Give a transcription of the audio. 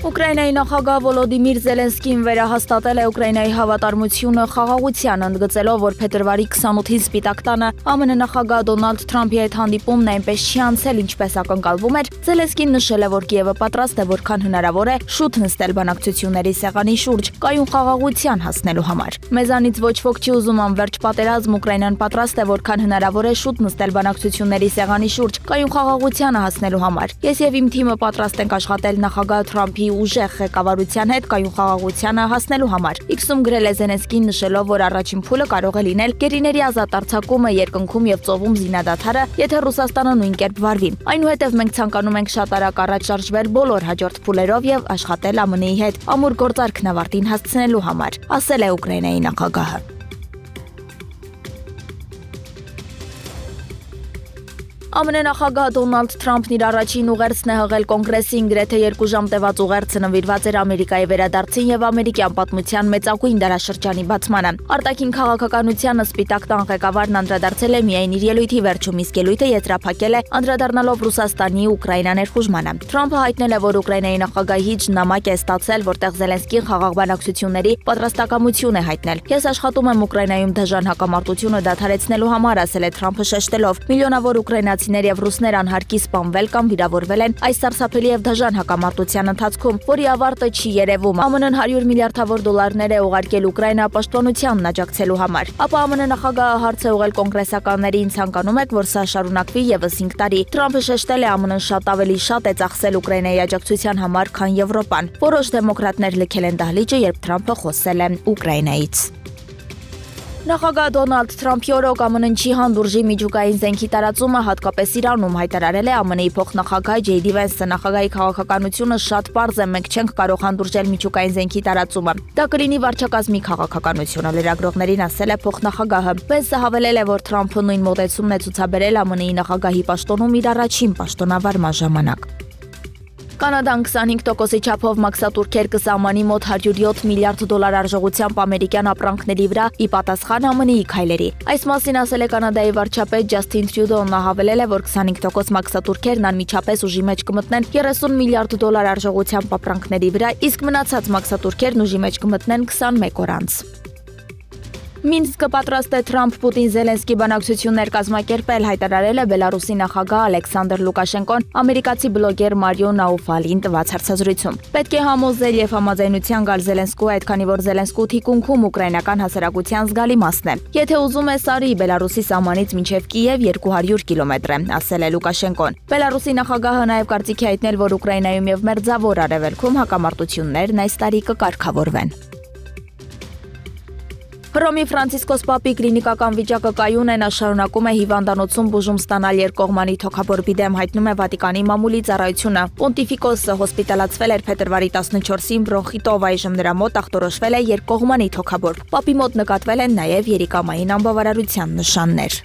Ուկրաինայի նախագահ Վոլոդիմիր Զելենսկին վերահաստատել է Ուկրաինայի հավատարմությունը խաղաղության, ընդգծելով, որ փետրվարի 28-ին Սպիտակ տանը ԱՄՆ նախագահ Դոնալդ Թրամփի հետ հանդիպումն այնպես չի անցել, ինչպես ակնկալվում էր։ Զելենսկին նշել է, որ Կիևը պատրաստ է որքան հնարավոր է շուտ նստել բանակցությունների սեղանի շուրջ, կայուն խաղաղության հասնելու համար։ Մեզանից ոչ ոք չի ուզում անվերջ պատերազմ, Ուկրաինան պատրաստ է որքան հնարավոր է շուտ նստել բանակցությունների սեղանի շուրջ, կայուն խաղաղությանը հասնելու համար։ Ես եւ իմ թիմը պատրաստ ենք աշխատել նախագահ Թրամփի ուժեղ ղեկավարության հետ կայուն խաղաղությանը հասնելու համար։ X-ում գրել է Զելենսկին, նշելով, որ առաջին փուլը կարող է լինել գերիների ազատ արձակումը երկնքում եւ ծովում զինադադարը, եթե Ռուսաստանը նույն կերպ վարվի։ Այնուհետև մենք ցանկանում ենք շատ արագ առաջ շարժվել բոլոր հաջորդ փուլերով եւ աշխատել ԱՄՆ-ի հետ ամուր գործարքն ավարտին հասցնելու համար, ասել է Ուկրաինայի նախագահը։ ԱՄՆ նախագահ Դոնալդ Թրամփն իր առաջին ուղերձն է հղել կոնգրեսին, գրեթե 2 ժամ տևած ուղերձը նվիրված էր Ամերիկայի վերադարձին եւ ամերիկյան պատմության մեծագույն դարաշրջանի բացմանը։ Արտաքին քաղաքականությանը Սպիտակ տան ղեկավարն անդրադարձել է միայն իր ելույթի վերջում, իսկ ելույթը եզրափակել է անդրադառնալով Ռուսաստանի Ուկրաինա ներխուժմանը։ Թրամփը հայտնել է, որ Ուկրաինայի նախագահից նամակ է ստացել, որտեղ Զելենսկին խաղաղ բանակցությունների պատրաստակամություն է հայտնել։ Ես աշխատում եմ Ուկրաինայում դաժան հակամարտությունը դադարեցնելու համար, ասել է Թրամփը, շեշտելով. միլիոնավոր ուկրաինացիներ եւ ռուսներ անհարկի սպանվել կամ վիրավորվել են այս սարսափելի եւ դաժան հակամարտության ընթացքում, որի ավարտը չի երևում։ ԱՄՆ-ն $100 միլիարդ է ուղարկել Ուկրաինա պաշտպանությանն աջակցելու համար։ Ապա ԱՄՆ նախագահը հարց է ուղղել կոնգրեսականներին, ցանկանում եք, որ սա շարունակվի եւս 5 տարի։ Թրամփը շեշտել է, ԱՄՆ-ն շատ ավելի շատ է ծախսել Ուկրաինայի աջակցության համար, քան Եվրոպան։ Որոշ դեմոկրատներ լքել են դահլիճը, երբ Թրամփը խոսել է Ուկրաինայից։ Նախագահ Դոնալդ Թրամփի օրոք ԱՄՆ-ն չի հանդուրժի միջուկային զենքի տարածումը, հատկապես Իրանում, հայտարարել է ԱՄՆ-ի փոխնախագահ Ջեյ Դի Վենսը։ Նախագահի քաղաքականությունը շատ պարզ է, մենք չենք կարող հանդուրժել միջուկային զենքի տարածումը։ Դա կլինի վարչակազմի քաղաքականությունը, լրագրողներին ասել է փոխնախագահը։ Վենսը հավելել է, որ Թրամփը նույն մոտեցումն է ցուցաբերել ԱՄՆ-ի նախագահի պաշտոնում իր առաջին պաշտոնավարման ժամանակ։ Կանադան 25% չափով մաքսատուրքեր կսահմանի մոտ $107 միլիարդ արժողությամբ ամերիկյան ապրանքների վրա՝ ի պատասխան ԱՄՆ-ի քայլերի։ Այս մասին ասել է Կանադայի վարչապետ Ջասթին Տրյուդոն, նա հավելել է, որ 25% մաքսատուրքերն անմիջապես ուժի մեջ կմտնեն $30 միլիարդ արժողությամբ ապրանքների վրա, իսկ մնացած մաքսատուրքերն ուժի մեջ կմտնեն 21 օր անց։ Մինսկը պատրաստ է Թրամփ-Պուտին-Զելենսկի բանակցություններ կազմակերպել, հայտարարել է Բելարուսի նախագահ Ալեքսանդր Լուկաշենկոն ամերիկացի բլոգեր Մարիո Նաուֆալին տված հարցազրույցում։ Պետք է համոզել եւ համաձայնության գալ Զելենսկու հետ, քանի որ Զելենսկու թիկունքում ուկրաինական հասարակության զգալի մասն է։ Եթե ուզում է սարի, Բելարուսի սահմանից մինչև Կիև 200 կիլոմետր է, ասել է Լուկաշենկոն։ Բելարուսի նախագահը նաեւ կարծիք է հայտնել, որ Ուկրաինայում եւ Մերձավոր Արևելքում հակամարտություններն այս տարի կկարգավորվեն։ Հռոմի Ֆրանցիսկոս Պապի կլինիկական վիճակը կայուն է, նա շարունակում է հիվանդանոցում բուժում ստանալ երկկողմանի թոքաբորբի դեմ, հայտնում է Վատիկանի մամուլի ծառայությունը։ Պոնտիֆիկոսը հոսպիտալացվել էր փետրվարի 14-ին բրոնխիտով, այժմ նրա մոտ ախտորոշվել է երկկողմանի թոքաբորբ։ Պապի մոտ նկատվել են նաև երիկամային անբավարարության նշաններ։